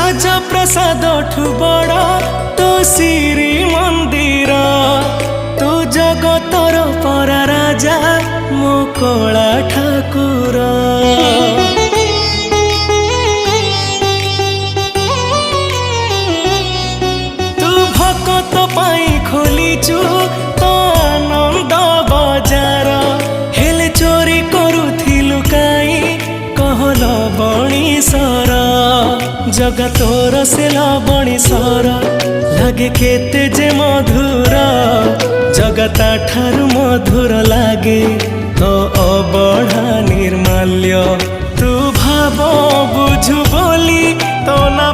ରାଜପ୍ରସାଦ ଠୁ ବଡ଼ ତୁ ଶ୍ରୀ ମନ୍ଦିର। ତୁ ଜଗତର ପରା ରାଜା ମୋ କଳା ଠାକୁର। ତୁ ଭକତ ପାଇଁ ଖୋଲିଛୁ ତ ଆନନ୍ଦ ବଜାର। ହେଲେ ଚୋରି କରୁଥିଲୁ କାଇଁ କହଲ ବଣିସର। ଜଗତର ସେ ଲବଣିସର ଲାଗେ କେତେ ଯେ ମଧୁର। ଜଗତା ଠାରୁ ମଧୁର ଲାଗେ ତ ଅବଢା ନିର୍ମାଲ୍ୟ। ତୁ ଭାବ ବୁଝୁ ବୋଲି ତ ନା